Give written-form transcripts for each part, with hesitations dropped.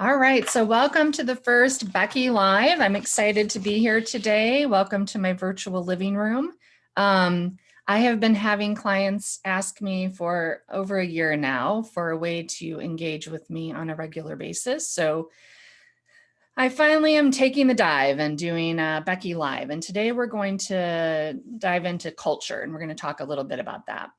All right, so welcome to the first Becky Live. I'm excited to be here today. Welcome to my virtual living room. I have been having clients ask me for over a year now for a way to engage with me on a regular basis. So I finally am taking the dive and doing Becky Live. And today we're going to dive into culture, and we're going to talk a little bit about that.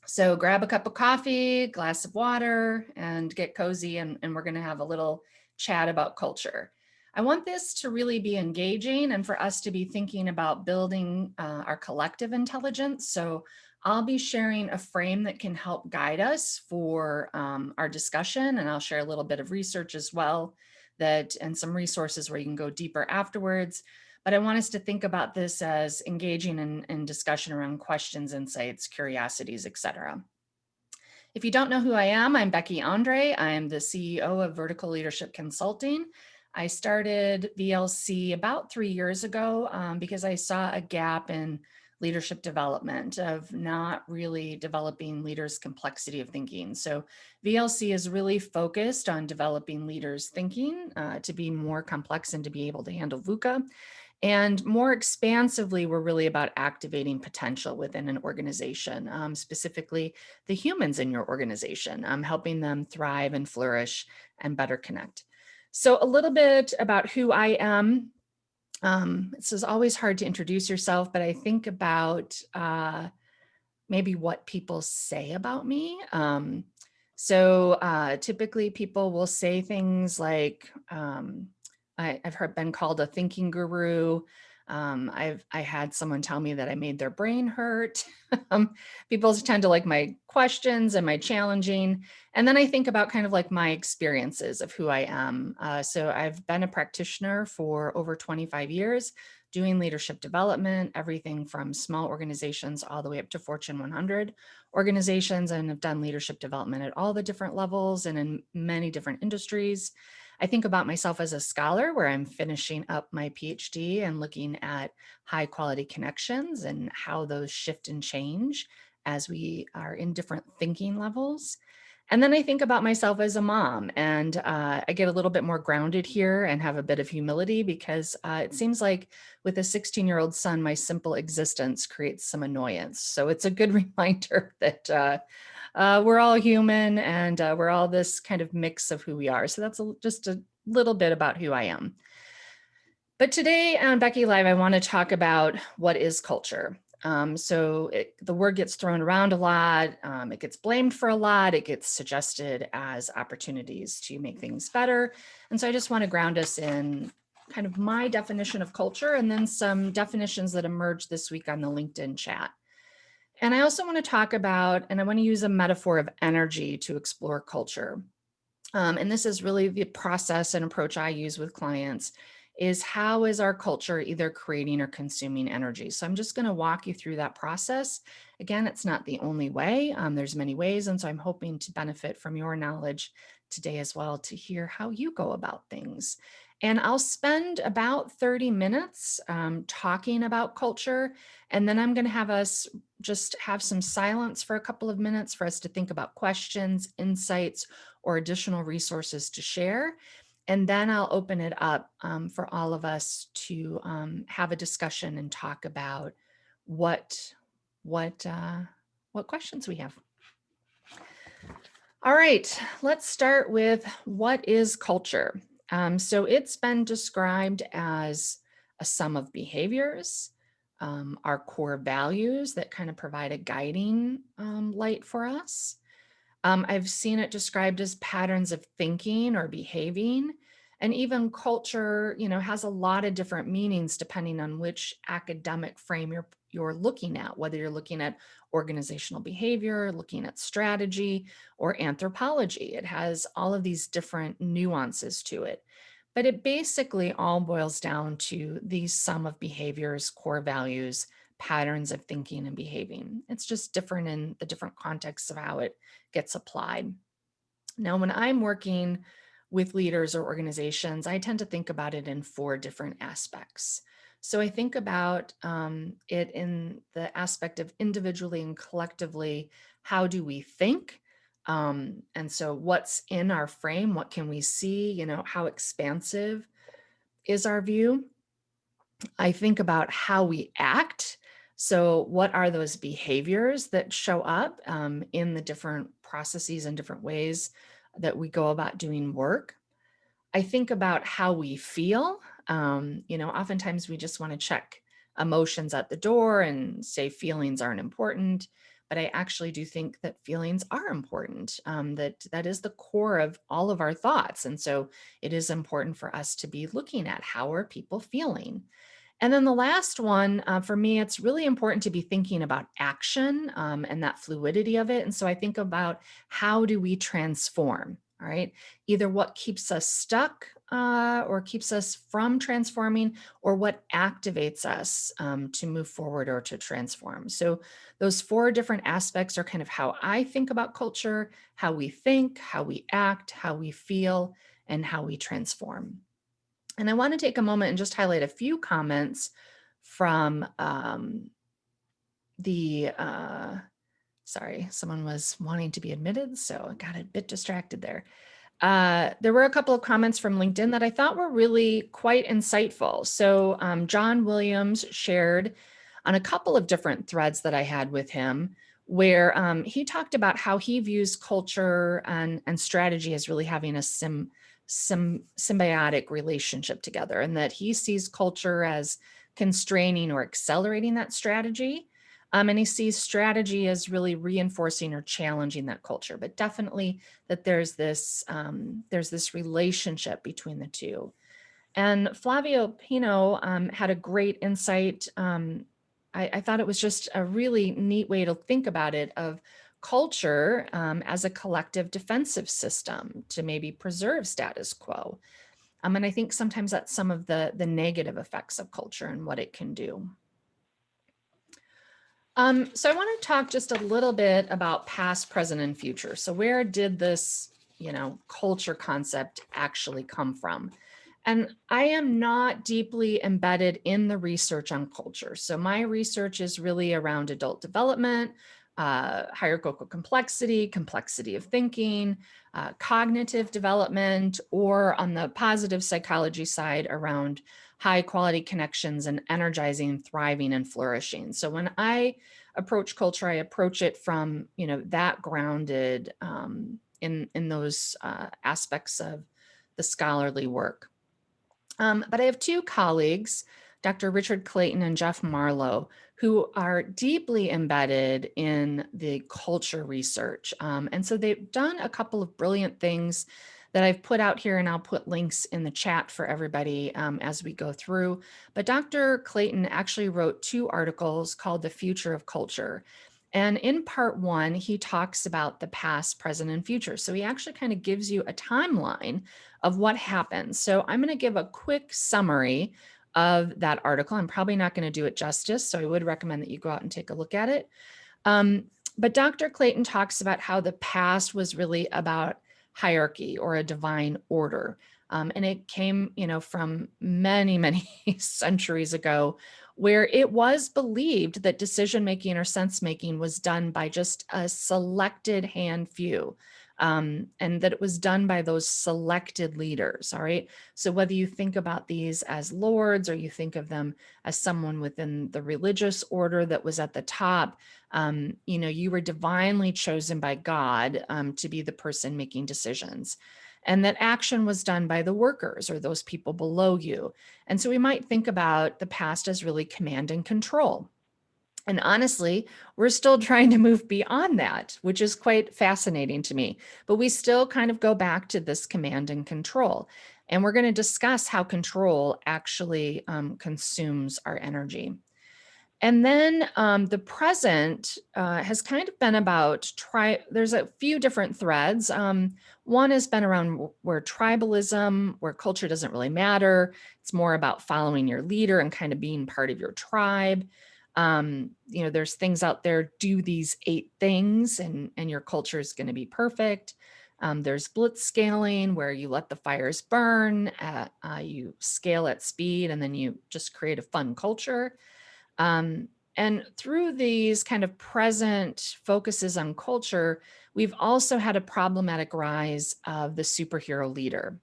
So grab a cup of coffee, glass of water, and get cozy, and we're going to have a little chat about culture. I want this to really be engaging and for us to be thinking about building our collective intelligence. So I'll be sharing a frame that can help guide us for our discussion, and I'll share a little bit of research as well and some resources where you can go deeper afterwards. But I want us to think about this as engaging in discussion around questions, insights, curiosities, etc. If you don't know who I am, I'm Becky Andree. I am the CEO of Vertical Leadership Consulting. I started VLC about 3 years ago because I saw a gap in leadership development of not really developing leaders' complexity of thinking. So VLC is really focused on developing leaders' thinking to be more complex and to be able to handle VUCA. And more expansively, we're really about activating potential within an organization, specifically the humans in your organization, helping them thrive and flourish and better connect. So a little bit about who I am. This is always hard to introduce yourself, but I think about maybe what people say about me. Typically people will say things like, I've been called a thinking guru. I had someone tell me that I made their brain hurt. People tend to like my questions and my challenging. And then I think about kind of like my experiences of who I am. So I've been a practitioner for over 25 years, doing leadership development, everything from small organizations all the way up to Fortune 100 organizations, and have done leadership development at all the different levels and in many different industries. I think about myself as a scholar where I'm finishing up my PhD and looking at high quality connections and how those shift and change as we are in different thinking levels. And then I think about myself as a mom, and I get a little bit more grounded here and have a bit of humility because it seems like with a 16-year-old son, my simple existence creates some annoyance. So it's a good reminder that we're all human and we're all this kind of mix of who we are. So that's just a little bit about who I am. But today on Becky Live, I want to talk about what is culture. The word gets thrown around a lot. It gets blamed for a lot. It gets suggested as opportunities to make things better. And so I just want to ground us in kind of my definition of culture and then some definitions that emerged this week on the LinkedIn chat. And I also want to talk about, and I want to use a metaphor of energy to explore culture. And this is really the process and approach I use with clients is how is our culture either creating or consuming energy? So I'm just going to walk you through that process. Again, it's not the only way. There's many ways. And so I'm hoping to benefit from your knowledge today as well to hear how you go about things. And I'll spend about 30 minutes talking about culture. And then I'm going to have us just have some silence for a couple of minutes for us to think about questions, insights, or additional resources to share. And then I'll open it up for all of us to have a discussion and talk about what questions we have. All right, let's start with what is culture. So it's been described as a sum of behaviors, our core values that kind of provide a guiding light for us. I've seen it described as patterns of thinking or behaving, and even culture, has a lot of different meanings depending on which academic frame you're looking at, whether you're looking at organizational behavior, looking at strategy, or anthropology. It has all of these different nuances to it. But it basically all boils down to the sum of behaviors, core values, patterns of thinking and behaving. It's just different in the different contexts of how it gets applied. Now, when I'm working with leaders or organizations, I tend to think about it in 4 different aspects. So I think about it in the aspect of individually and collectively, how do we think? And so what's in our frame? What can we see? How expansive is our view? I think about how we act. So, what are those behaviors that show up in the different processes and different ways that we go about doing work? I think about how we feel. Oftentimes we just want to check emotions at the door and say feelings aren't important. But I actually do think that feelings are important, that is the core of all of our thoughts. And so it is important for us to be looking at how are people feeling. And then the last one, for me, it's really important to be thinking about action and that fluidity of it. And so I think about how do we transform, all right? Either what keeps us stuck or keeps us from transforming, or what activates us to move forward or to transform. So those four different aspects are kind of how I think about culture: how we think, how we act, how we feel, and how we transform. And I want to take a moment and just highlight a few comments from sorry, someone was wanting to be admitted, so I got a bit distracted there. There were a couple of comments from LinkedIn that I thought were really quite insightful. So John Williams shared on a couple of different threads that I had with him, where he talked about how he views culture and strategy as really having a symbiotic relationship together, and that he sees culture as constraining or accelerating that strategy. And he sees strategy as really reinforcing or challenging that culture, but definitely that there's this relationship between the two. And Flavio Pino had a great insight. I thought it was just a really neat way to think about it, of culture as a collective defensive system to maybe preserve status quo. And I think sometimes that's some of the negative effects of culture and what it can do. So I want to talk just a little bit about past, present, and future. So where did this, culture concept actually come from? And I am not deeply embedded in the research on culture. So my research is really around adult development, hierarchical complexity, complexity of thinking, cognitive development, or on the positive psychology side around high quality connections and energizing, thriving, and flourishing. So when I approach culture, I approach it from, that grounded in those aspects of the scholarly work. But I have two colleagues, Dr. Richard Clayton and Jeff Marlowe, who are deeply embedded in the culture research. And so they've done a couple of brilliant things that I've put out here, and I'll put links in the chat for everybody as we go through. But Dr. Clayton actually wrote two articles called The Future of Culture. And in part one, he talks about the past, present, and future. So he actually kind of gives you a timeline of what happens. So I'm going to give a quick summary of that article. I'm probably not going to do it justice, so I would recommend that you go out and take a look at it. But Dr. Clayton talks about how the past was really about hierarchy or a divine order. And it came, from many, many centuries ago, where it was believed that decision-making or sense-making was done by just a selected hand few. And that it was done by those selected leaders, all right? So whether you think about these as lords or you think of them as someone within the religious order that was at the top, you were divinely chosen by God to be the person making decisions. And that action was done by the workers or those people below you. And so we might think about the past as really command and control. And honestly, we're still trying to move beyond that, which is quite fascinating to me. But we still kind of go back to this command and control. And we're going to discuss how control actually consumes our energy. And then the present has kind of been about there's a few different threads. One has been around where tribalism, where culture doesn't really matter. It's more about following your leader and kind of being part of your tribe. There's things out there, do these 8 things and your culture is going to be perfect. There's blitz scaling, where you let the fires burn, you scale at speed, and then you just create a fun culture. And through these kind of present focuses on culture, we've also had a problematic rise of the superhero leader.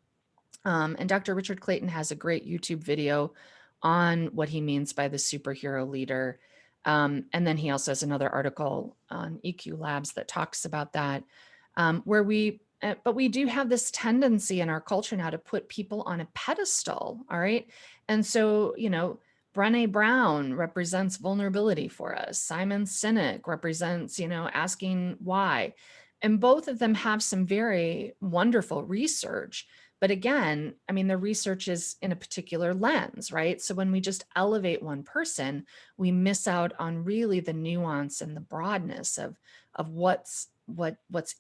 And Dr. Richard Clayton has a great YouTube video on what he means by the superhero leader. And then he also has another article on EQ Labs that talks about that, but we do have this tendency in our culture now to put people on a pedestal, all right? And so, Brené Brown represents vulnerability for us. Simon Sinek represents, asking why. And both of them have some very wonderful research. But again, I mean, the research is in a particular lens, right? So when we just elevate one person, we miss out on really the nuance and the broadness of what's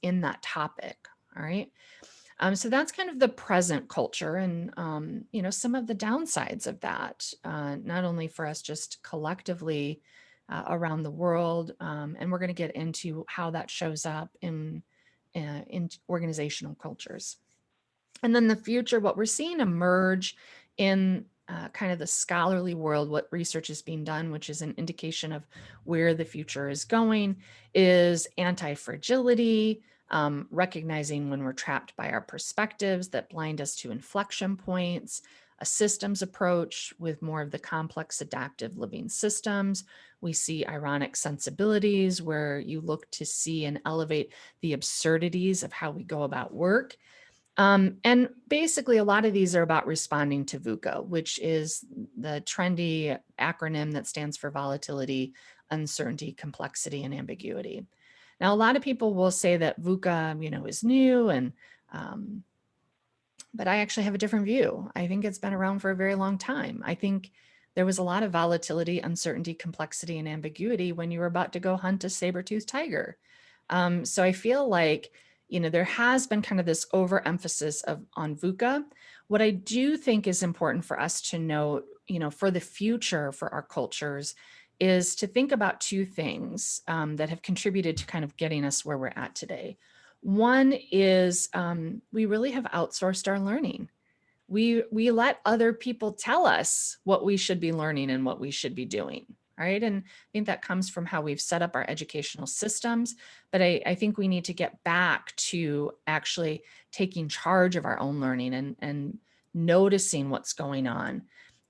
in that topic. All right. So that's kind of the present culture and, some of the downsides of that, not only for us just collectively around the world. And we're going to get into how that shows up in organizational cultures. And then the future, what we're seeing emerge in kind of the scholarly world, what research is being done, which is an indication of where the future is going, is anti-fragility, recognizing when we're trapped by our perspectives that blind us to inflection points, a systems approach with more of the complex adaptive living systems. We see ironic sensibilities where you look to see and elevate the absurdities of how we go about work. And basically, a lot of these are about responding to VUCA, which is the trendy acronym that stands for volatility, uncertainty, complexity, and ambiguity. Now, a lot of people will say that VUCA, is new, but I actually have a different view. I think it's been around for a very long time. I think there was a lot of volatility, uncertainty, complexity, and ambiguity when you were about to go hunt a saber-toothed tiger. So I feel like there has been kind of this overemphasis on VUCA. What I do think is important for us to note, for the future for our cultures, is to think about two things that have contributed to kind of getting us where we're at today. One is we really have outsourced our learning. We let other people tell us what we should be learning and what we should be doing. Right. And I think that comes from how we've set up our educational systems. But I think we need to get back to actually taking charge of our own learning and noticing what's going on.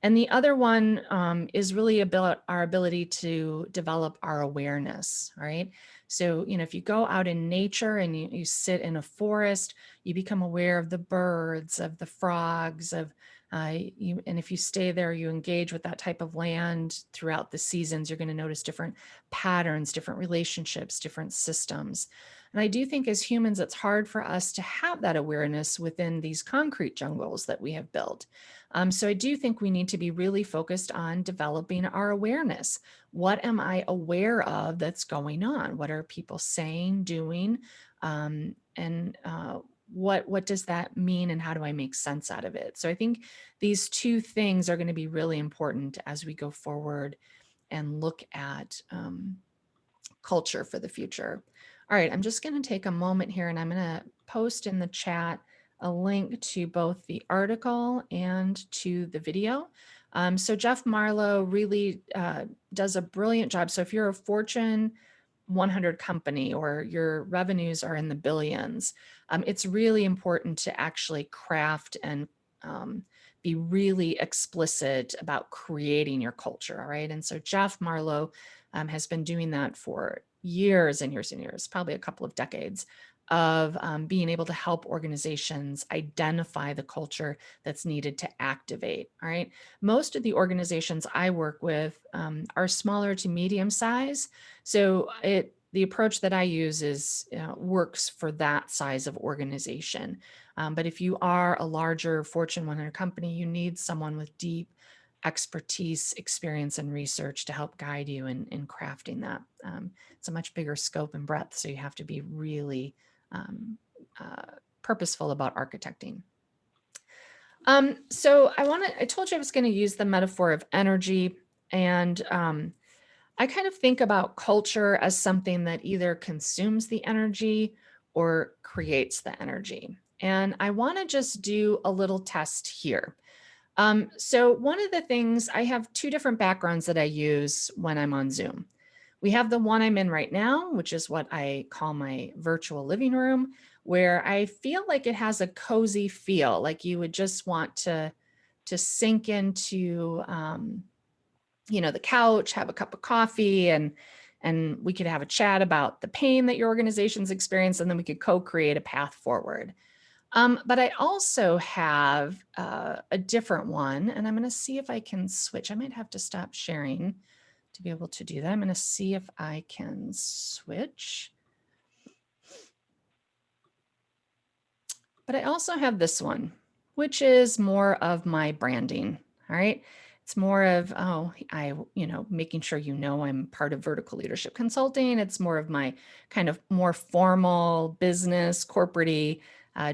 And the other one is really about our ability to develop our awareness. Right. So, if you go out in nature and you sit in a forest, you become aware of the birds, of the frogs, and if you stay there, you engage with that type of land throughout the seasons, you're going to notice different patterns, different relationships, different systems. And I do think as humans, it's hard for us to have that awareness within these concrete jungles that we have built. So I do think we need to be really focused on developing our awareness. What am I aware of that's going on? What are people saying, doing? And what does that mean and how do I make sense out of it? So I think these two things are going to be really important as we go forward and look at culture for the future. All right, I'm just going to take a moment here and I'm going to post in the chat a link to both the article and to the video. So Jeff Marlowe really does a brilliant job. So if you're a Fortune 100 company or your revenues are in the billions, it's really important to actually craft and be really explicit about creating your culture. All right. And so Jeff Marlowe has been doing that for years and years and years, probably a couple of decades of being able to help organizations identify the culture that's needed to activate. All right. Most of the organizations I work with are smaller to medium size. So the approach that I use is works for that size of organization. But if you are a larger Fortune 100 company, you need someone with deep expertise, experience, and research to help guide you in crafting that. It's a much bigger scope and breadth, so you have to be really purposeful about architecting. So I told you I was going to use the metaphor of energy, and I kind of think about culture as something that either consumes the energy or creates the energy. And I want to just do a little test here. So one of the things, I have two different backgrounds that I use when I'm on Zoom. We have the one I'm in right now, which is what I call my virtual living room, where I feel like it has a cozy feel, like you would just want to sink into, the couch, have a cup of coffee, and we could have a chat about the pain that your organization's experienced, and then we could co-create a path forward. But I also have a different one, and I'm going to see if I can switch. I might have to stop sharing to be able to do that. I'm going to see if I can switch. But I also have this one, which is more of my branding. All right. It's more of, making sure I'm part of vertical leadership consulting. It's more of my kind of more formal business, corporate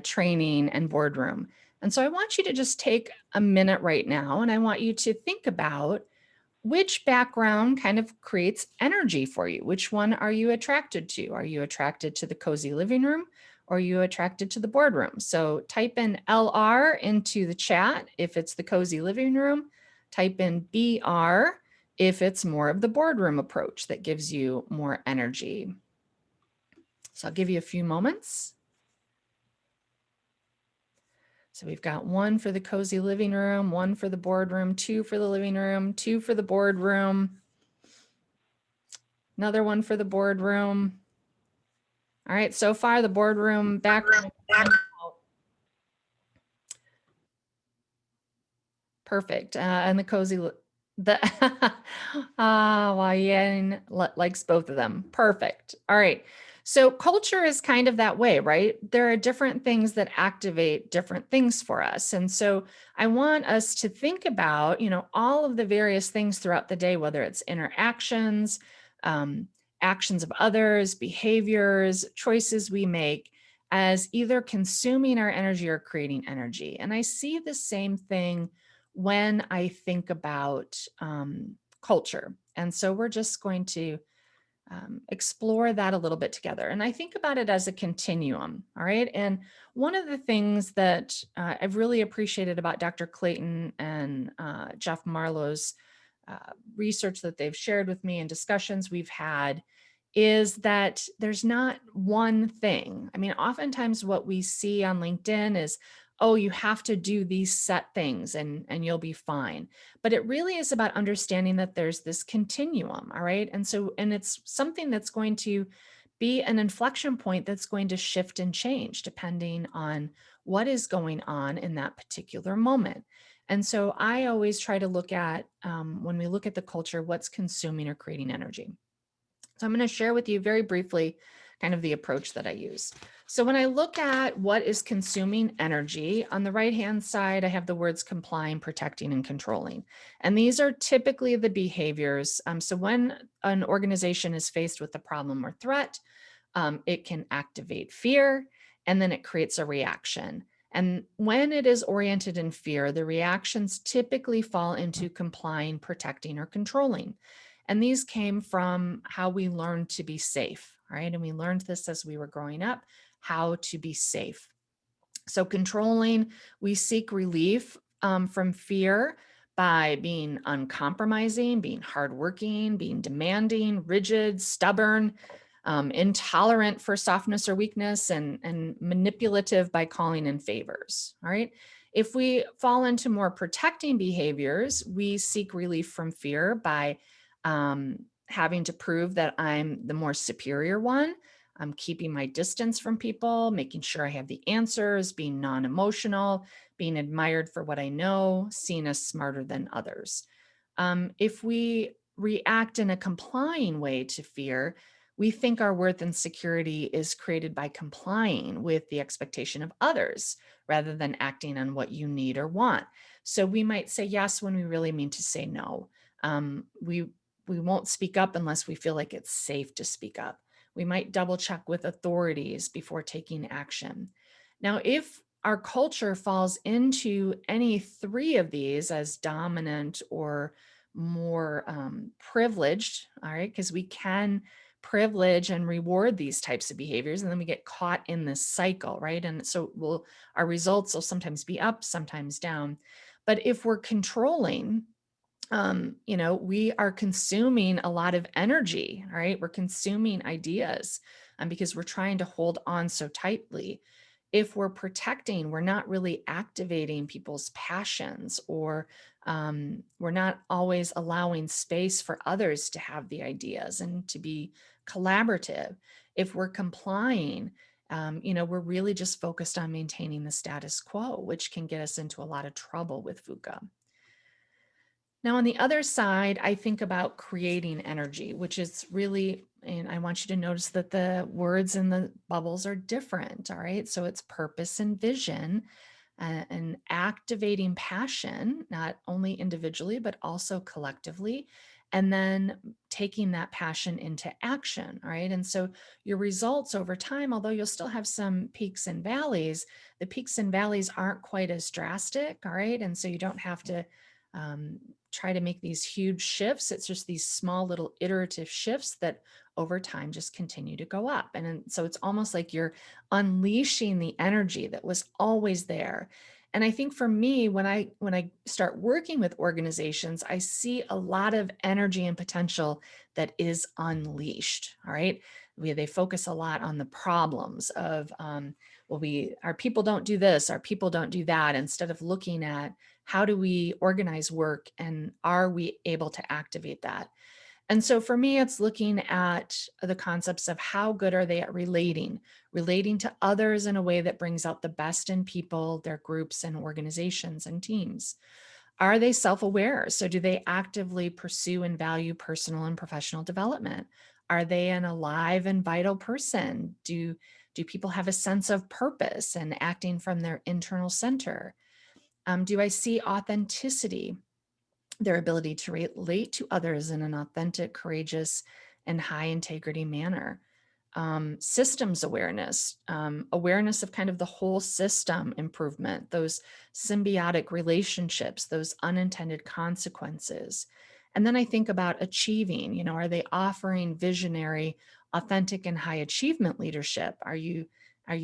training and boardroom. And so I want you to just take a minute right now, and I want you to think about which background kind of creates energy for you. Which one are you attracted to? Are you attracted to the cozy living room, or are you attracted to the boardroom? So type in LR into the chat if it's the cozy living room. Type in BR if it's more of the boardroom approach that gives you more energy. So I'll give you a few moments. So we've got one for the cozy living room, one for the boardroom, two for the living room, two for the boardroom, another one for the boardroom. All right, so far the boardroom background. Perfect. And the cozy, Yan likes both of them. Perfect. All right. So culture is kind of that way, right? There are different things that activate different things for us. And so I want us to think about, all of the various things throughout the day, whether it's interactions, um, actions of others, behaviors, choices we make, as either consuming our energy or creating energy. And I see the same thing when I think about culture. And so we're just going to explore that a little bit together. And I think about it as a continuum. All right. And one of the things that I've really appreciated about Dr. Clayton and Jeff Marlowe's research that they've shared with me and discussions we've had is that there's not one thing. I mean, oftentimes what we see on LinkedIn is, oh, you have to do these set things and you'll be fine. But it really is about understanding that there's this continuum, all right? And it's something that's going to be an inflection point that's going to shift and change depending on what is going on in that particular moment. And so I always try to look at, when we look at the culture, what's consuming or creating energy. So I'm going to share with you very briefly kind of the approach that I use. So when I look at what is consuming energy, on the right-hand side, I have the words complying, protecting, and controlling. And these are typically the behaviors. So when an organization is faced with a problem or threat, it can activate fear, and then it creates a reaction. And when it is oriented in fear, the reactions typically fall into complying, protecting, or controlling. And these came from how we learned to be safe, right? And we learned this as we were growing up, how to be safe. So controlling, we seek relief from fear by being uncompromising, being hardworking, being demanding, rigid, stubborn, intolerant for softness or weakness, and manipulative by calling in favors. All right. If we fall into more protecting behaviors, we seek relief from fear by having to prove that I'm the more superior one. I'm keeping my distance from people, making sure I have the answers, being non-emotional, being admired for what I know, seen as smarter than others. If we react in a complying way to fear, we think our worth and security is created by complying with the expectation of others rather than acting on what you need or want. So we might say yes when we really mean to say no. We won't speak up unless we feel like it's safe to speak up. We might double check with authorities before taking action. Now, if our culture falls into any three of these as dominant or more privileged, all right, because we can privilege and reward these types of behaviors, and then we get caught in this cycle, right? And so our results will sometimes be up, sometimes down. But if we're controlling, we are consuming a lot of energy, right? We're consuming ideas because we're trying to hold on so tightly. If we're protecting, we're not really activating people's passions, or we're not always allowing space for others to have the ideas and to be collaborative. If we're complying, we're really just focused on maintaining the status quo, which can get us into a lot of trouble with VUCA. Now, on the other side, I think about creating energy, which is really, and I want you to notice that the words in the bubbles are different. All right. So it's purpose and vision, and activating passion, not only individually, but also collectively. And then taking that passion into action. All right. And so your results over time, although you'll still have some peaks and valleys, the peaks and valleys aren't quite as drastic. All right. And so you don't have to um, try to make these huge shifts. It's just these small little iterative shifts that over time just continue to go up. And so it's almost like you're unleashing the energy that was always there. And I think for me, when I start working with organizations, I see a lot of energy and potential that is unleashed. All right. They focus a lot on the problems of, our people don't do this, our people don't do that, instead of looking at how do we organize work and are we able to activate that? And so for me, it's looking at the concepts of how good are they at relating to others in a way that brings out the best in people, their groups and organizations and teams. Are they self-aware? So do they actively pursue and value personal and professional development? Are they an alive and vital person? Do people have a sense of purpose and acting from their internal center? Do I see authenticity, their ability to relate to others in an authentic, courageous, and high integrity manner? Systems awareness, awareness of kind of the whole system improvement, those symbiotic relationships, those unintended consequences. And then I think about achieving, are they offering visionary, authentic, and high achievement leadership? Are you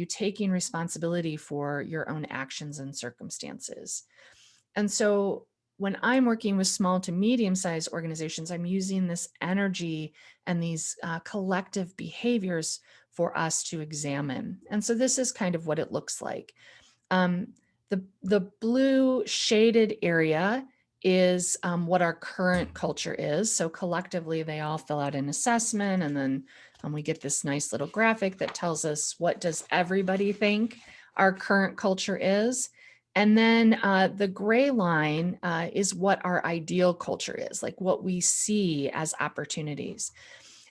taking responsibility for your own actions and circumstances? And so when I'm working with small to medium-sized organizations, I'm using this energy and these collective behaviors for us to examine. And so this is kind of what it looks like. Um, the blue shaded area is what our current culture is. So collectively, they all fill out an assessment, and then we get this nice little graphic that tells us what does everybody think our current culture is. And then the gray line is what our ideal culture is, like what we see as opportunities.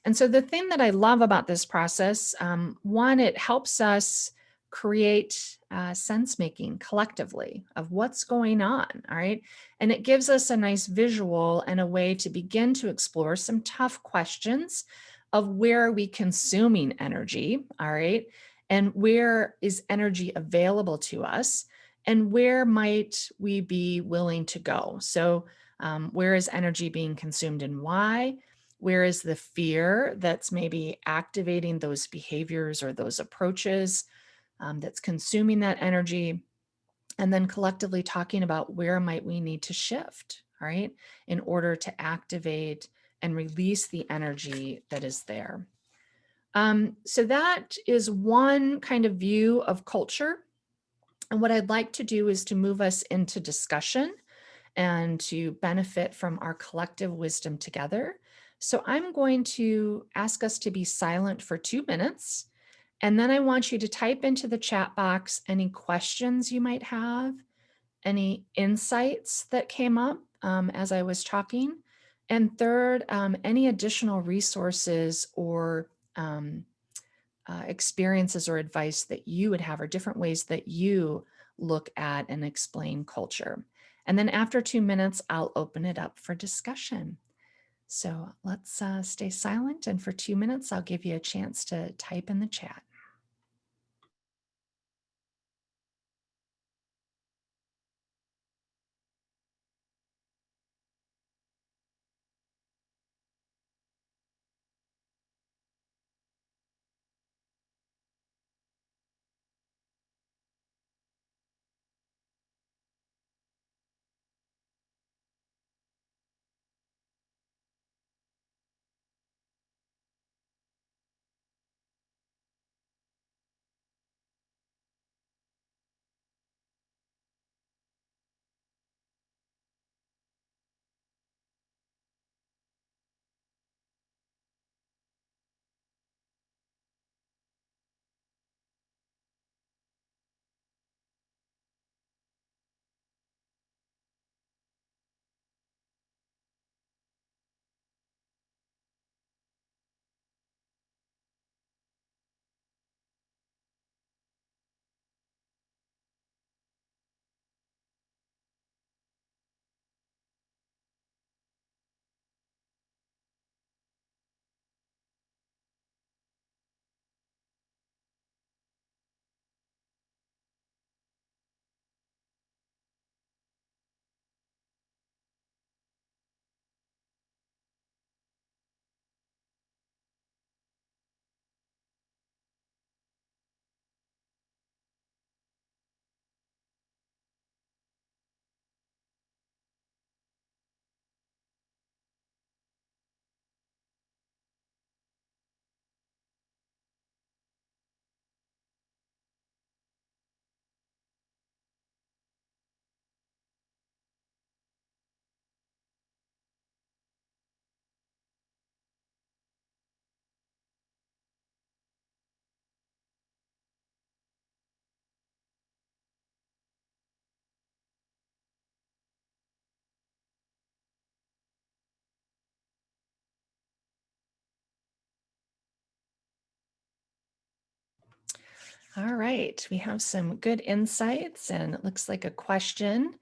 And so the thing that I love about this process, one, it helps us create sense making collectively of what's going on. All right. And it gives us a nice visual and a way to begin to explore some tough questions of where are we consuming energy. All right. And where is energy available to us? And where might we be willing to go? So, where is energy being consumed and why? Where is the fear that's maybe activating those behaviors or those approaches that's consuming that energy? And then collectively talking about where might we need to shift, right, in order to activate and release the energy that is there. So that is one kind of view of culture. And what I'd like to do is to move us into discussion and to benefit from our collective wisdom together. So I'm going to ask us to be silent for 2 minutes. And then I want you to type into the chat box any questions you might have, any insights that came up as I was talking. And third, any additional resources or experiences or advice that you would have, or different ways that you look at and explain culture. And then after 2 minutes, I'll open it up for discussion. So let's stay silent. And for 2 minutes, I'll give you a chance to type in the chat. All right, we have some good insights and it looks like a question.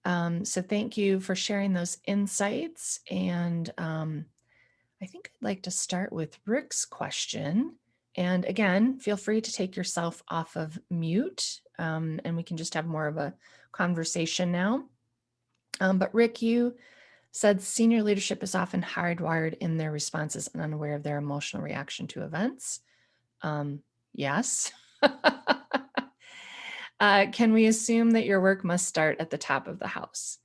So thank you for sharing those insights. And I think I'd like to start with Rick's question. And again, feel free to take yourself off of mute and we can just have more of a conversation now. But Rick, you said senior leadership is often hardwired in their responses and unaware of their emotional reaction to events. Yes. Can we assume that your work must start at the top of the house?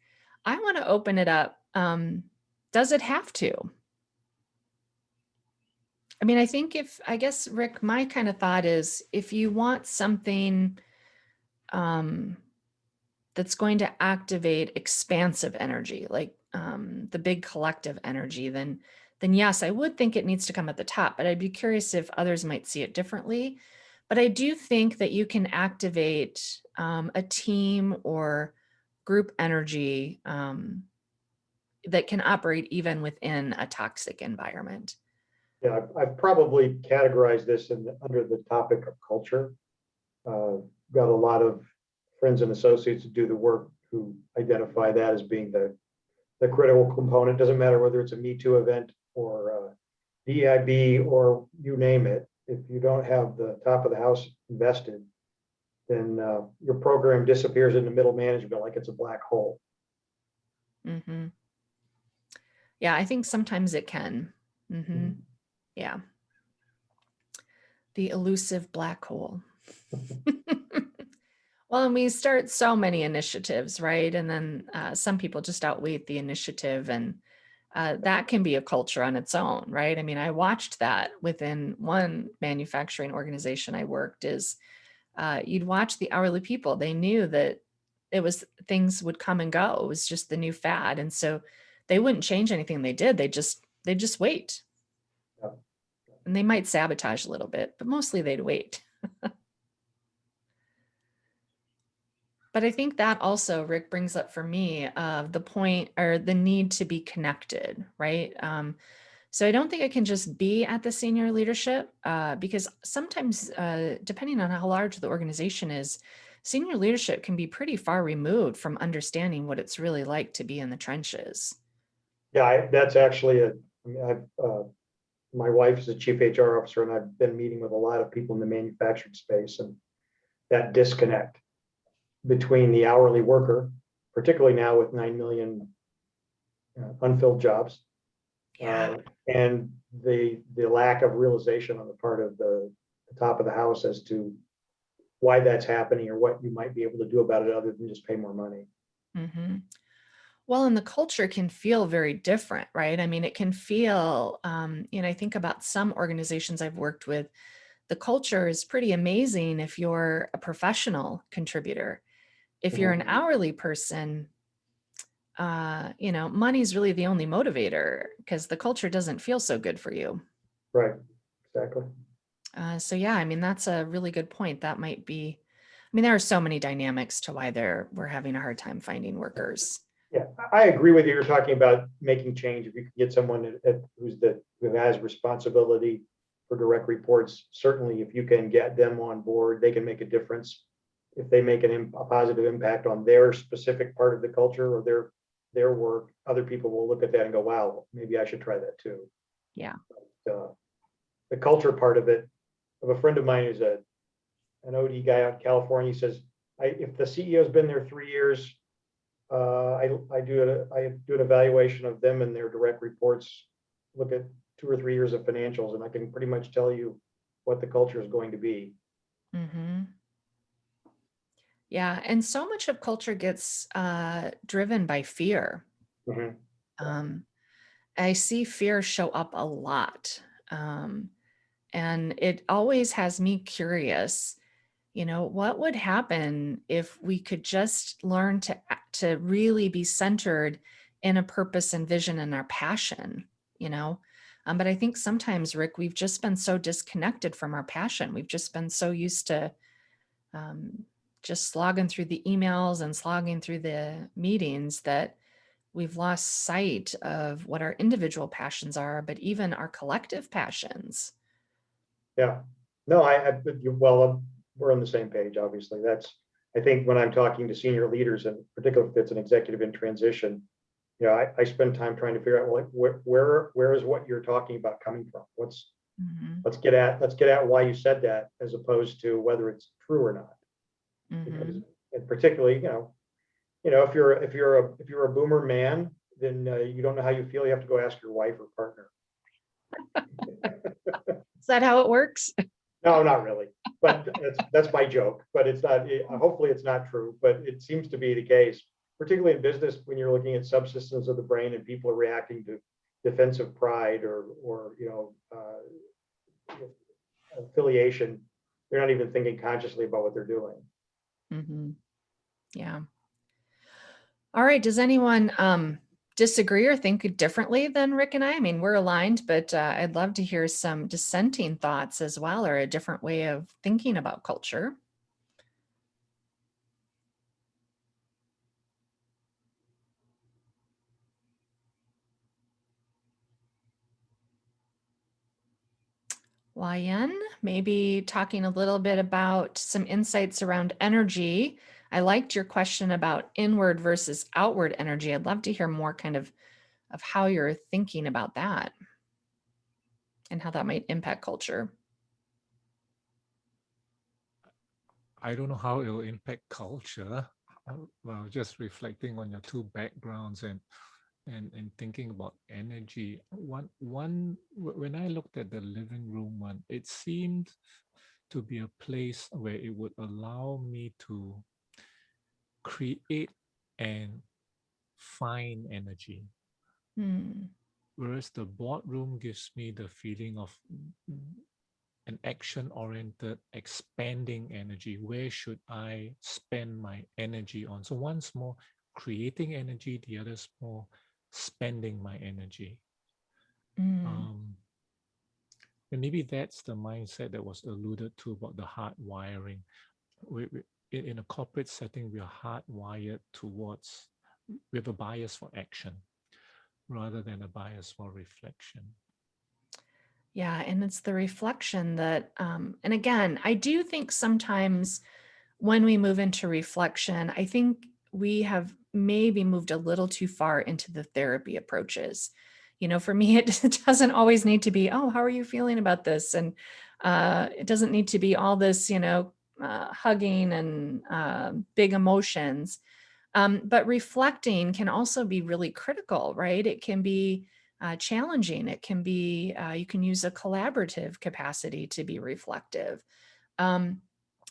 I want to open it up. Does it have to? I mean, I guess, Rick, my kind of thought is if you want something um, that's going to activate expansive energy, like the big collective energy, then yes, I would think it needs to come at the top, but I'd be curious if others might see it differently. But I do think that you can activate a team or group energy that can operate even within a toxic environment. Yeah, I've probably categorized this under the topic of culture. Got a lot of friends and associates who do the work who identify that as being the critical component. Doesn't matter whether it's a Me Too event or DIB or you name it. If you don't have the top of the house invested, then your program disappears into middle management like it's a black hole. Mm-hmm. Yeah, I think sometimes it can. Mm-hmm. Yeah. The elusive black hole. Well, and we start so many initiatives, right? And then some people just outweigh the initiative, and that can be a culture on its own, right? I mean, I watched that within one manufacturing organization I worked is you'd watch the hourly people. They knew that it was things would come and go. It was just the new fad. And so they wouldn't change anything they did. They'd just wait. Yeah. And they might sabotage a little bit, but mostly they'd wait. But I think that also, Rick, brings up for me the point or the need to be connected, right? So I don't think it can just be at the senior leadership because sometimes, depending on how large the organization is, senior leadership can be pretty far removed from understanding what it's really like to be in the trenches. Yeah, that's actually I mean, my wife is a chief HR officer, and I've been meeting with a lot of people in the manufacturing space, and that disconnect between the hourly worker, particularly now with 9 million unfilled jobs, Yeah. and the lack of realization on the part of the top of the house as to why that's happening or what you might be able to do about it other than just pay more money. Mm-hmm. Well, and the culture can feel very different, right? I mean, it can feel, I think about some organizations I've worked with, the culture is pretty amazing if you're a professional contributor. If you're an Mhm. hourly person, money's really the only motivator because the culture doesn't feel so good for you. Right, exactly. So yeah, I mean, that's a really good point. That might be, I mean, there are so many dynamics to why we're having a hard time finding workers. Yeah, I agree with you. You're talking about making change. If you can get someone who has responsibility for direct reports, certainly if you can get them on board, they can make a difference. If they make a positive impact on their specific part of the culture or their work, other people will look at that and go, "Wow, maybe I should try that too." Yeah. Uh, the culture part of it, of a friend of mine who's an OD guy out in California, he says, if the CEO's been there 3 years, I do an evaluation of them and their direct reports, look at 2 or 3 years of financials, and I can pretty much tell you what the culture is going to be. Hmm. Yeah. And so much of culture gets driven by fear. Mhm. Um, I see fear show up a lot. Um, and it always has me curious, what would happen if we could just learn to really be centered in a purpose and vision and our passion, you know? But I think sometimes, Rick, we've just been so disconnected from our passion. We've just been so used to um, just slogging through the emails and slogging through the meetings that we've lost sight of what our individual passions are, but even our collective passions. Yeah. No, well, we're on the same page, obviously. I think when I'm talking to senior leaders, and particularly if it's an executive in transition, I spend time trying to figure out, like, where is what you're talking about coming from? Mhm. Let's get at why you said that, as opposed to whether it's true or not. Because, Mhm. and particularly, if you're a boomer man, then you don't know how you feel. You have to go ask your wife or partner. Is that how it works? No, not really. But that's my joke. But it's not. Hopefully, it's not true. But it seems to be the case, particularly in business, when you're looking at subsystems of the brain and people are reacting to defensive pride or affiliation. They're not even thinking consciously about what they're doing. Mhm. Yeah. All right. Does anyone disagree or think differently than Rick and I? I mean, we're aligned, but I'd love to hear some dissenting thoughts as well, or a different way of thinking about culture. Lion, maybe talking a little bit about some insights around energy. I liked your question about inward versus outward energy. I'd love to hear more kind of how you're thinking about that and how that might impact culture. I don't know how it will impact culture. Well, just reflecting on your two backgrounds and thinking about energy. When I looked at the living room one, it seemed to be a place where it would allow me to create and find energy. Hmm. Whereas the boardroom gives me the feeling of an action oriented, expanding energy. Where should I spend my energy on? So one's more creating energy, the other's more spending my energy. Mm. Um, and maybe that's the mindset that was alluded to about the hard wiring. In a corporate setting, we are hardwired towards, we have a bias for action rather than a bias for reflection. Yeah, and it's the reflection that, and again, I do think sometimes when we move into reflection, I think we have maybe moved a little too far into the therapy approaches. For me, it doesn't always need to be, oh, how are you feeling about this? And it doesn't need to be all this, hugging and big emotions. But reflecting can also be really critical, right? It can be challenging. It can be, you can use a collaborative capacity to be reflective. Um,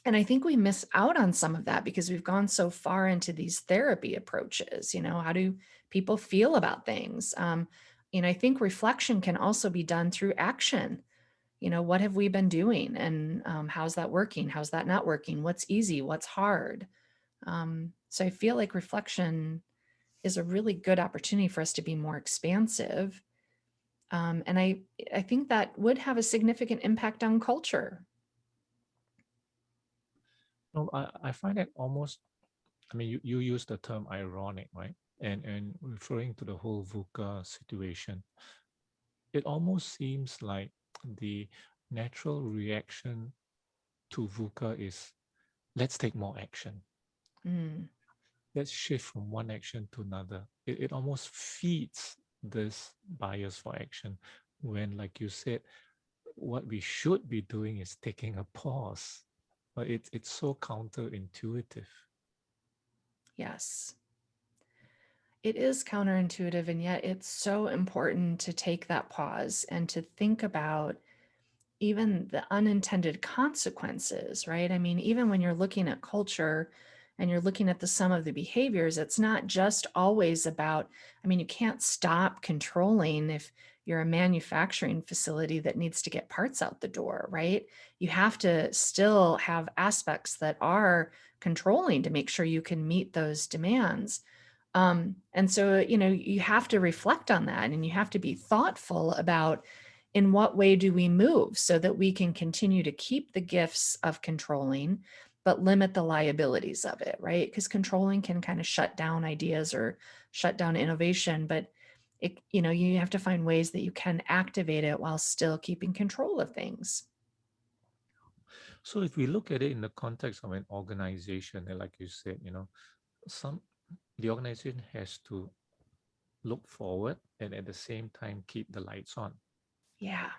and I think we miss out on some of that because we've gone so far into these therapy approaches. How do people feel about things? I think reflection can also be done through action. What have we been doing, and how's that working? How's that not working? What's easy? What's hard? So I feel like reflection is a really good opportunity for us to be more expansive. And I think that would have a significant impact on culture. No, I find it almost, I mean, you use the term ironic, right? And referring to the whole VUCA situation, it almost seems like the natural reaction to VUCA is let's take more action. Mm, Let's shift from one action to another. It almost feeds this bias for action when, like you said, what we should be doing is taking a pause. But it's so counterintuitive. yes, it is counterintuitive, and yet it's so important to take that pause and to think about even the unintended consequences, right? I mean, even when you're looking at culture and you're looking at the sum of the behaviors, it's not just always about, I mean, you can't stop controlling if you're a manufacturing facility that needs to get parts out the door, right? You have to still have aspects that are controlling to make sure you can meet those demands. And so, you have to reflect on that, and you have to be thoughtful about in what way do we move so that we can continue to keep the gifts of controlling, but limit the liabilities of it, right? Because controlling can kind of shut down ideas or shut down innovation, but you have to find ways that you can activate it while still keeping control of things. So if we look at it in the context of an organization, and like you said, the organization has to look forward and at the same time keep the lights on. Yeah.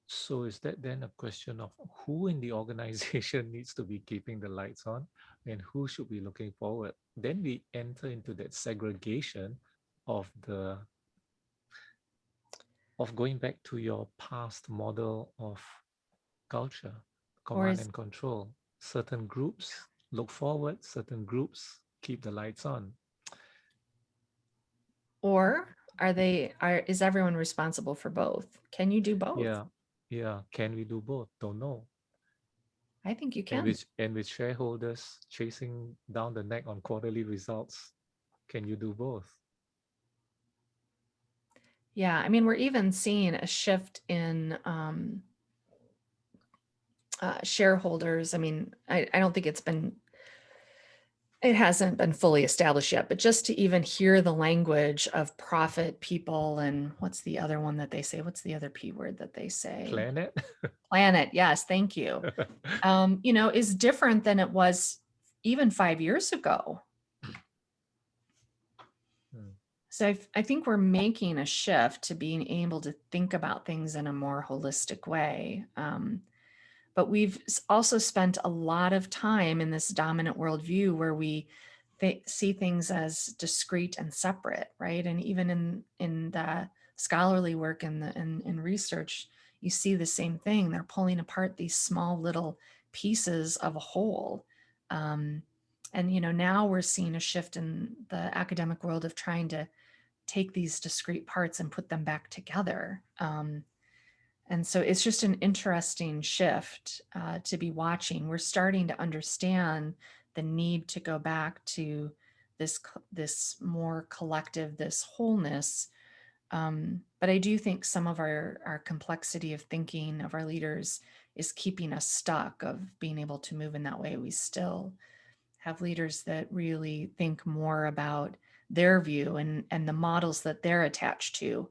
So is that then a question of who in the organization needs to be keeping the lights on and who should be looking forward? Then we enter into that segregation of going back to your past model of culture, Or command is and control. Certain groups look forward, certain groups keep the lights on. or is everyone responsible for both? Can you do both? Yeah, yeah. Can we do both? Don't know. I think you And can. with shareholders chasing down the neck on quarterly results, can you do both? Yeah, I mean, we're even seeing a shift in shareholders. I mean, I don't think it hasn't been fully established yet, but just to even hear the language of profit people and what's the other one that they say? What's the other P word that they say? Planet? Planet. Yes, thank you. Is different than it was even 5 years ago. Hmm. So I think we're making a shift to being able to think about things in a more holistic way. But we've also spent a lot of time in this dominant worldview where we see things as discrete and separate, right? And even in the scholarly work and in research, you see the same thing. They're pulling apart these small little pieces of a whole. And now we're seeing a shift in the academic world of trying to take these discrete parts and put them back together. And so it's just an interesting shift to be watching. We're starting to understand the need to go back to this more collective, this wholeness. But I do think some of our complexity of thinking of our leaders is keeping us stuck of being able to move in that way. We still have leaders that really think more about their view and the models that they're attached to,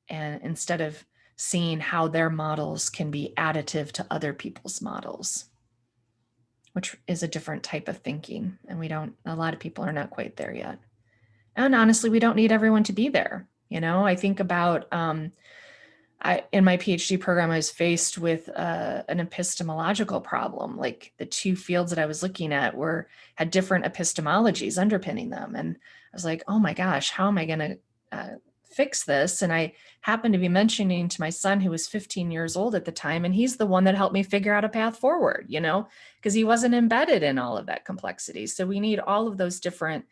and instead of seeing how their models can be additive to other people's models, which is a different type of thinking. And a lot of people are not quite there yet. And honestly, we don't need everyone to be there. I think about in my PhD program, I was faced with an epistemological problem. Like the two fields that I was looking at had different epistemologies underpinning them. And I was like, oh my gosh, how am I going to fix this? And I happened to be mentioning to my son, who was 15 years old at the time, and he's the one that helped me figure out a path forward, because he wasn't embedded in all of that complexity. So we need all of those different,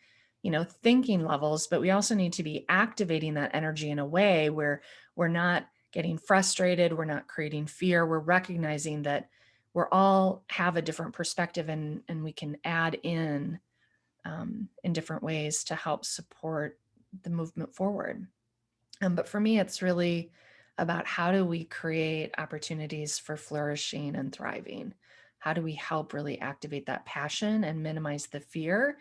thinking levels, but we also need to be activating that energy in a way where we're not getting frustrated, we're not creating fear, we're recognizing that we're all have a different perspective and we can add in different ways to help support the movement forward. But for me, it's really about how do we create opportunities for flourishing and thriving? How do we help really activate that passion and minimize the fear?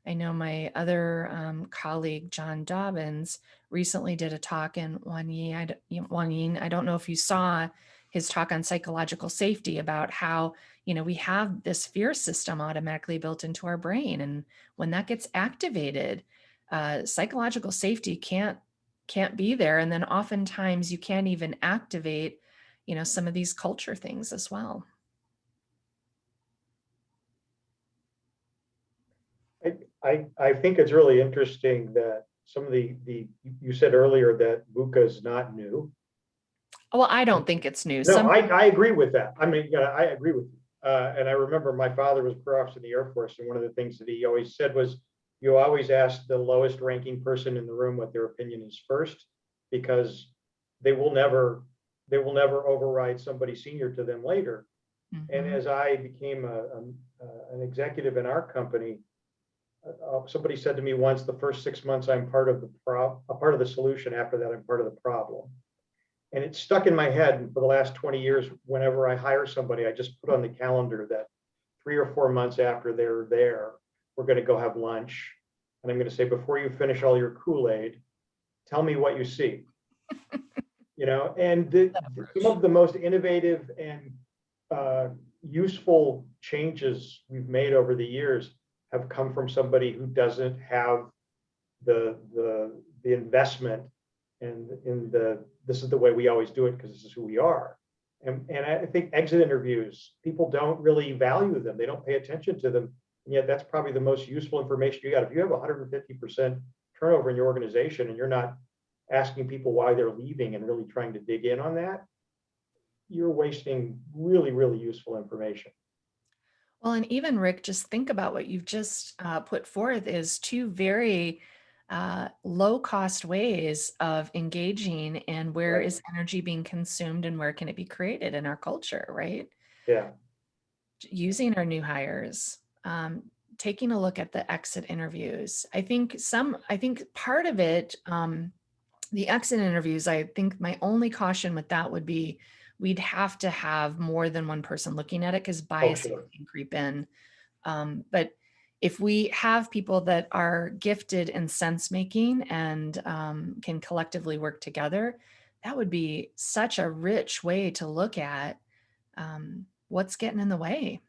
I know my other colleague, John Dobbins, recently did a talk in Wanyin. I don't know if you saw his talk on psychological safety about how, we have this fear system automatically built into our brain. And when that gets activated, psychological safety can't be there. And then oftentimes you can't even activate, some of these culture things as well. I think it's really interesting that some of you said earlier that VUCA is not new. Well, I don't think it's new. No, I agree with that. I mean, yeah, I agree with you. And I remember my father was career officer in the Air Force, and one of the things that he always said was, you always ask the lowest ranking person in the room what their opinion is first, because they will never override somebody senior to them later. And as I became an executive in our company, somebody said to me once, the first 6 months I'm part of the solution. After that, I'm part of the problem. And it stuck in my head. And for the last 20 years, whenever I hire somebody, I just put on the calendar that 3 or 4 months after they're there, we're going to go have lunch. And I'm going to say, before you finish all your Kool-Aid, tell me what you see. And some of the most innovative and useful changes we've made over the years have come from somebody who doesn't have the investment and in this is the way we always do it because this is who we are. And I think exit interviews, people don't really value them. They don't pay attention to them. And yet that's probably the most useful information you got. If you have 150% turnover in your organization and you're not asking people why they're leaving and really trying to dig in on that, you're wasting really, really useful information. Well, and even Rick, just think about what you've just put forth is two very low cost ways of engaging, and where Right. is energy being consumed and where can it be created in our culture, right? Yeah. Using our new hires, taking a look at the exit interviews. I think part of it, the exit interviews, I think my only caution with that would be we'd have to have more than one person looking at it because Oh, bias sure. can creep in. But if we have people that are gifted in sense making and can collectively work together, that would be such a rich way to look at what's getting in the way.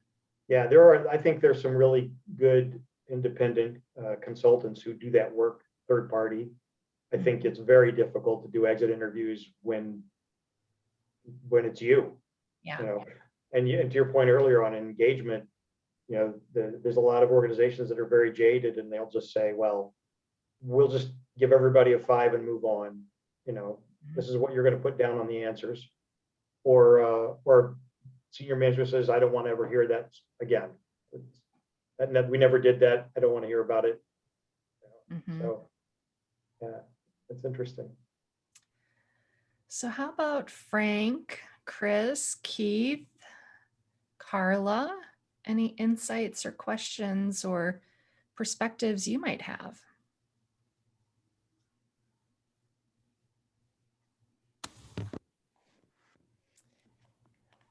Yeah, I think there's some really good independent consultants who do that work third party. I think it's very difficult to do exit interviews when it's you, Yeah. you know, and to your point earlier on engagement, you know, there's a lot of organizations that are very jaded and they'll just say, well, we'll just give everybody a 5 and move on. You know, this is what you're going to put down on the answers. Or senior management says, I don't want to ever hear that again. We never did that. I don't want to hear about it. Mm-hmm. So yeah, that's interesting. So how about Frank, Chris, Keith, Carla? Any insights or questions or perspectives you might have?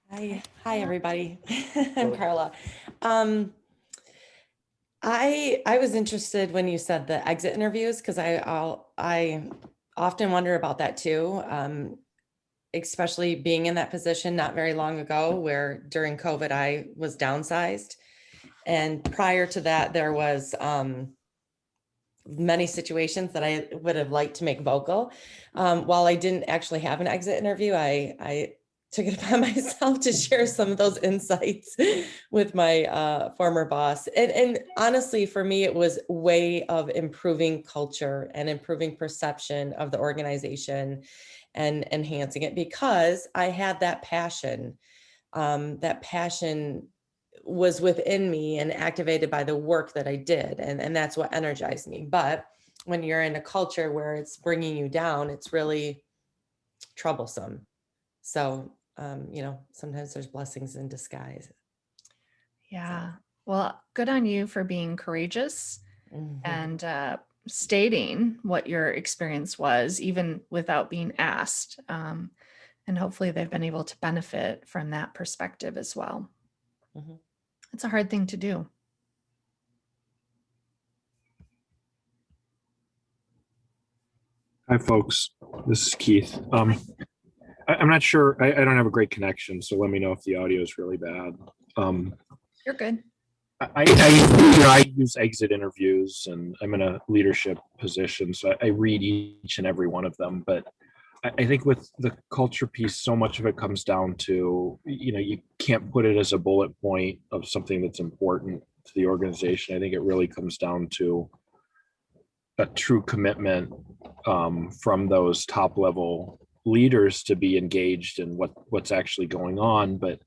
Hi everybody. I'm Carla. I was interested when you said the exit interviews because I often wonder about that too. Especially being in that position not very long ago, where during COVID I was downsized, and prior to that there was many situations that I would have liked to make vocal. While I didn't actually have an exit interview, I took it upon myself to share some of those insights with my former boss. And honestly, for me, it was a way of improving culture and improving perception of the organization and enhancing it because I had that passion. That passion was within me and activated by the work that I did. And that's what energized me. But when you're in a culture where it's bringing you down, it's really troublesome. So, you know, sometimes there's blessings in disguise. Yeah. Well, good on you for being courageous and stating what your experience was, even without being asked. And hopefully they've been able to benefit from that perspective as well. It's a hard thing to do. Hi, folks. This is Keith. I'm not sure. I don't have a great connection, so let me know if the audio is really bad. You're good. I use exit interviews, and I'm in a leadership position, so I read each and every one of them. But I think with the culture piece, so much of it comes down to, you know, you can't put it as a bullet point of something that's important to the organization. I think it really comes down to a true commitment from those top level leaders to be engaged in what's actually going on. But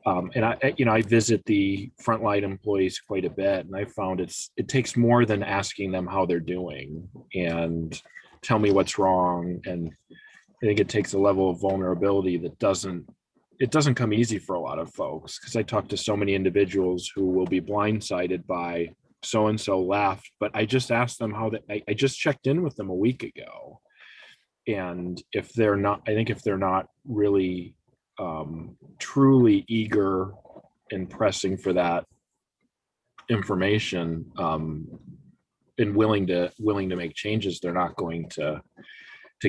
and I visit the frontline employees quite a bit, and I found it takes more than asking them how they're doing and tell me what's wrong. And I think it takes a level of vulnerability that doesn't come easy for a lot of folks, because I talk to so many individuals who will be blindsided by so-and-so left, but I just asked them how I just checked in with them a week ago. And if they're not really truly eager and pressing for that information and willing to make changes, they're not going to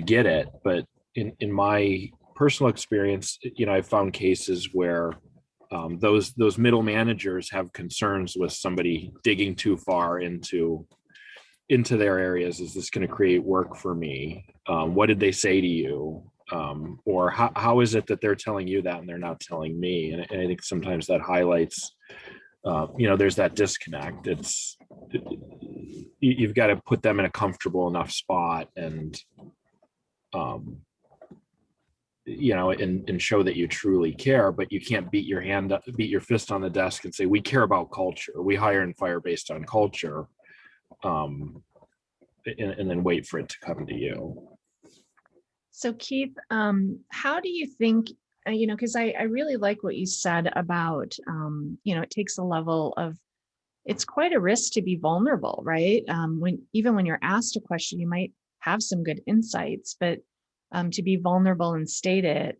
get it. But in my personal experience, you know, I found cases where those middle managers have concerns with somebody digging too far into their areas. Is this going to create work for me? What did they say to you? Or how is it that they're telling you that and they're not telling me? And I think sometimes that highlights, there's that disconnect. You've got to put them in a comfortable enough spot and, and show that you truly care, but you can't beat your fist on the desk and say, we care about culture. We hire and fire based on culture. And then wait for it to come to you. So Keith, how do you think, because I really like what you said about, it takes a level of, it's quite a risk to be vulnerable, right? Even when you're asked a question, you might have some good insights, but to be vulnerable and state it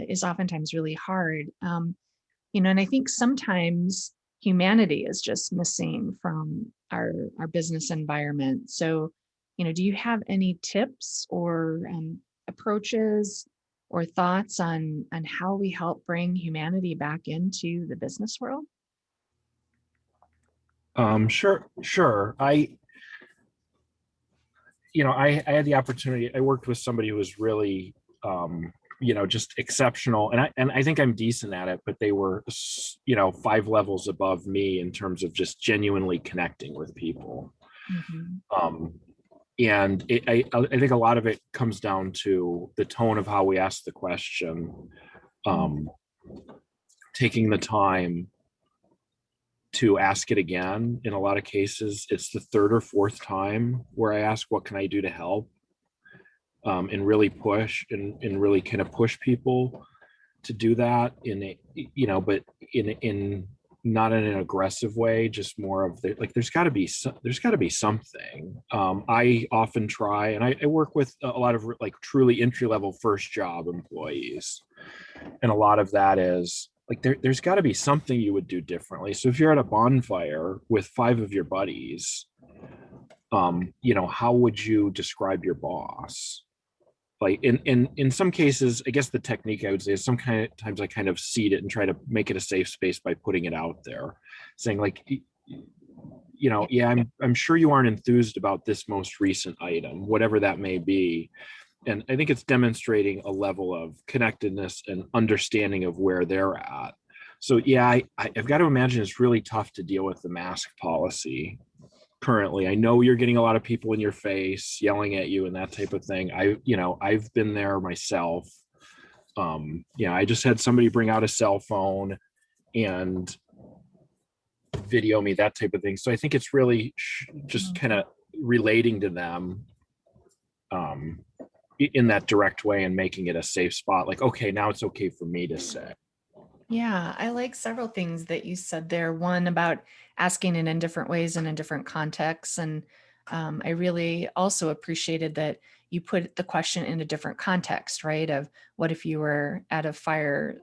is oftentimes really hard. And I think sometimes humanity is just missing from our business environment. So, do you have any tips or approaches or thoughts on how we help bring humanity back into the business world? Sure. I had the opportunity. I worked with somebody who was really, just exceptional, and I think I'm decent at it, but they were, 5 levels above me in terms of just genuinely connecting with people. Mm-hmm. And I think a lot of it comes down to the tone of how we ask the question, taking the time to ask it again. In a lot of cases, it's the 3rd or 4th time where I ask, what can I do to help? And really push and really kind of push people to do that but in not in an aggressive way, just more of there's got to be something. I often try, and I work with a lot of truly entry-level first job employees, and a lot of that is there's got to be something you would do differently. So if you're at a bonfire with 5 of your buddies, how would you describe your boss? In some cases, I guess the technique I would say is sometimes I kind of seed it and try to make it a safe space by putting it out there, saying yeah, I'm sure you aren't enthused about this most recent item, whatever that may be. And I think it's demonstrating a level of connectedness and understanding of where they're at. So yeah, I've got to imagine it's really tough to deal with the mask policy currently. I know you're getting a lot of people in your face yelling at you and that type of thing. I've been there myself. I just had somebody bring out a cell phone and video me, that type of thing. So I think it's really just kind of relating to them in that direct way and making it a safe spot. Okay, now it's okay for me to say. Yeah, I like several things that you said there. One about asking it in different ways and in different contexts. And I really also appreciated that you put the question in a different context, right? Of what if you were at a fire,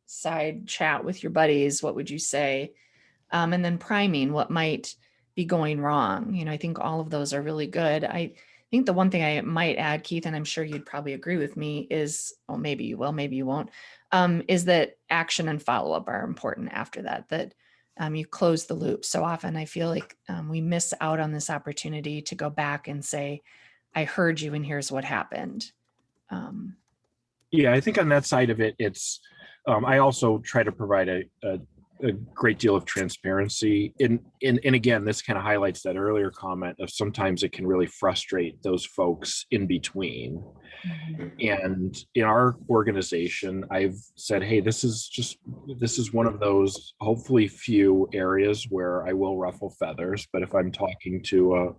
side chat with your buddies, what would you say? And then priming what might be going wrong. I think all of those are really good. I think the one thing I might add, Keith, and I'm sure you'd probably agree with me, is, well, maybe you will, maybe you won't, is that action and follow-up are important after that you close the loop. So often I feel like we miss out on this opportunity to go back and say, I heard you and here's what happened. Yeah, I think on that side of it, it's, I also try to provide a great deal of transparency. And again, this kind of highlights that earlier comment of sometimes it can really frustrate those folks in between. Mm-hmm. And in our organization, I've said, hey, this is one of those hopefully few areas where I will ruffle feathers. But if I'm talking to a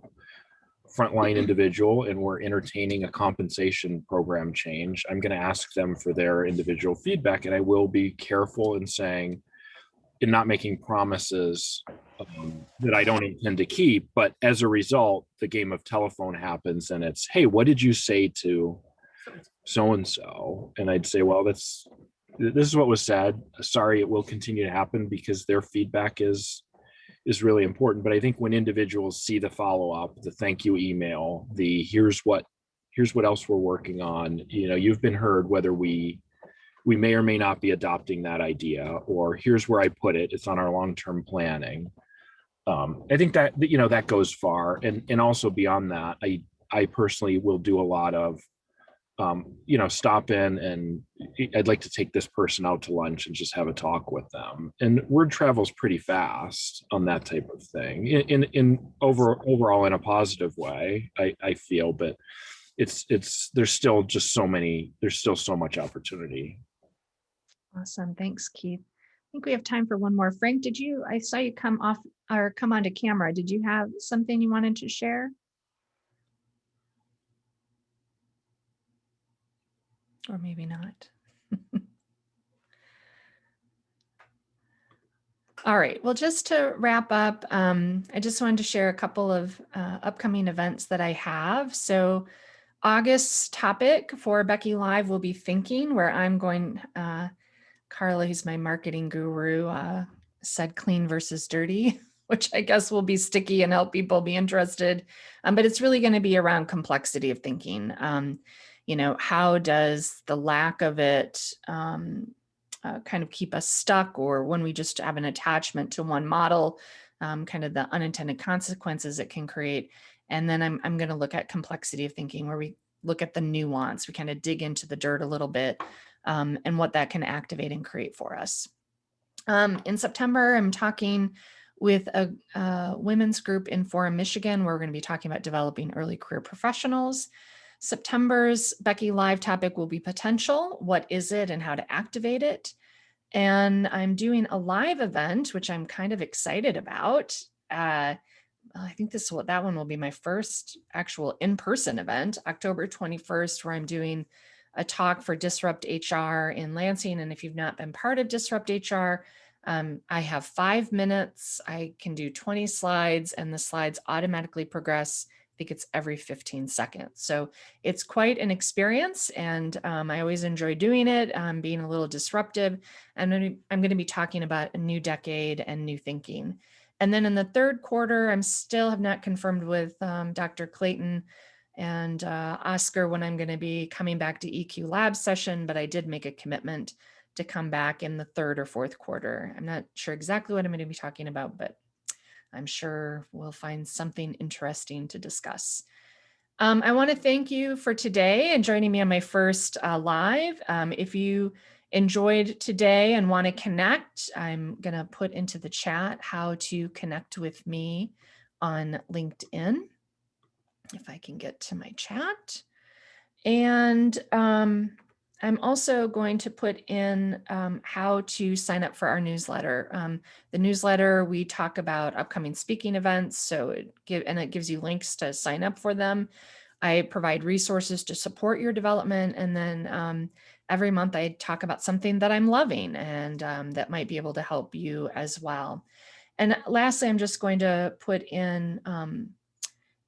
frontline individual and we're entertaining a compensation program change, I'm going to ask them for their individual feedback. And I will be careful in saying, in not making promises that I don't intend to keep. But as a result, the game of telephone happens and it's, hey, what did you say to so-and-so? And I'd say, well, this is what was said. Sorry, it will continue to happen, because their feedback is really important. But I think when individuals see the follow-up, the thank you email, the here's what else we're working on, you've been heard, whether we we may or may not be adopting that idea, or here's where I put it. It's on our long-term planning. I think that, you know, that goes far. And also beyond that, I personally will do a lot of, you know, stop in and I'd like to take this person out to lunch and just have a talk with them. And word travels pretty fast on that type of thing overall in a positive way, I feel, but there's still so much opportunity. Awesome. Thanks, Keith. I think we have time for one more. Frank, I saw you come onto camera. Did you have something you wanted to share? Or maybe not. All right, well, just to wrap up, I just wanted to share a couple of upcoming events that I have. So August's topic for Becky Live will be thinking, where I'm going, Carla, who's my marketing guru, said clean versus dirty, which I guess will be sticky and help people be interested. But it's really going to be around complexity of thinking. You know, how does the lack of it kind of keep us stuck, or when we just have an attachment to one model, kind of the unintended consequences it can create. And then I'm going to look at complexity of thinking, where we look at the nuance, we kind of dig into the dirt a little bit, and what that can activate and create for us. In September, I'm talking with a women's group in Forum, Michigan, where we're going to be talking about developing early career professionals. September's Becky Live topic will be potential. What is it and how to activate it? And I'm doing a live event, which I'm kind of excited about. I think that one will be my first actual in-person event, October 21st, where I'm doing a talk for Disrupt HR in Lansing. And if you've not been part of Disrupt HR, I have 5 minutes. I can do 20 slides, and the slides automatically progress. I think it's every 15 seconds. So it's quite an experience, and I always enjoy doing it, being a little disruptive. And I'm going to be talking about a new decade and new thinking. And then in the third quarter, have not confirmed with Dr. Clayton and Oscar when I'm going to be coming back to EQ Lab session, but I did make a commitment to come back in the third or fourth quarter. I'm not sure exactly what I'm going to be talking about, but I'm sure we'll find something interesting to discuss. I want to thank you for today and joining me on my first live. If you enjoyed today and want to connect, I'm going to put into the chat how to connect with me on LinkedIn, if I can get to my chat. And I'm also going to put in how to sign up for our newsletter. The newsletter, we talk about upcoming speaking events, so it gives you links to sign up for them. I provide resources to support your development, and then every month I talk about something that I'm loving and that might be able to help you as well. And lastly, I'm just going to put in,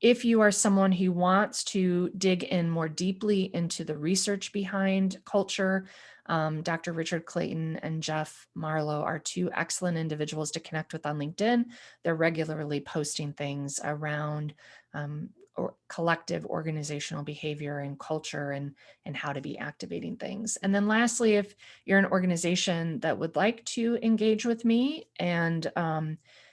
if you are someone who wants to dig in more deeply into the research behind culture, Dr. Richard Clayton and Jeff Marlowe are two excellent individuals to connect with on LinkedIn. They're regularly posting things around or collective organizational behavior and culture and how to be activating things. And then lastly, if you're an organization that would like to engage with me and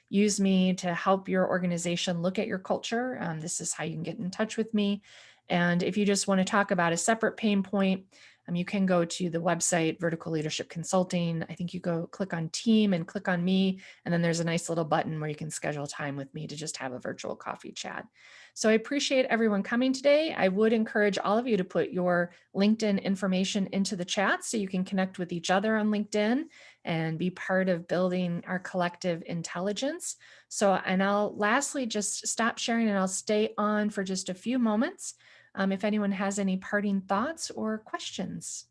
use me to help your organization look at your culture, this is how you can get in touch with me. And if you just want to talk about a separate pain point, you can go to the website, Vertical Leadership Consulting. I think you go click on team and click on me. And then there's a nice little button where you can schedule time with me to just have a virtual coffee chat. So I appreciate everyone coming today. I would encourage all of you to put your LinkedIn information into the chat so you can connect with each other on LinkedIn and be part of building our collective intelligence. So, and I'll lastly just stop sharing and I'll stay on for just a few moments. If anyone has any parting thoughts or questions.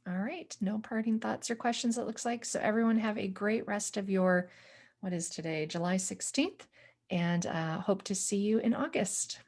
All right, no parting thoughts or questions, it looks like. So everyone have a great rest of your, what is today, July 16th, and hope to see you in August.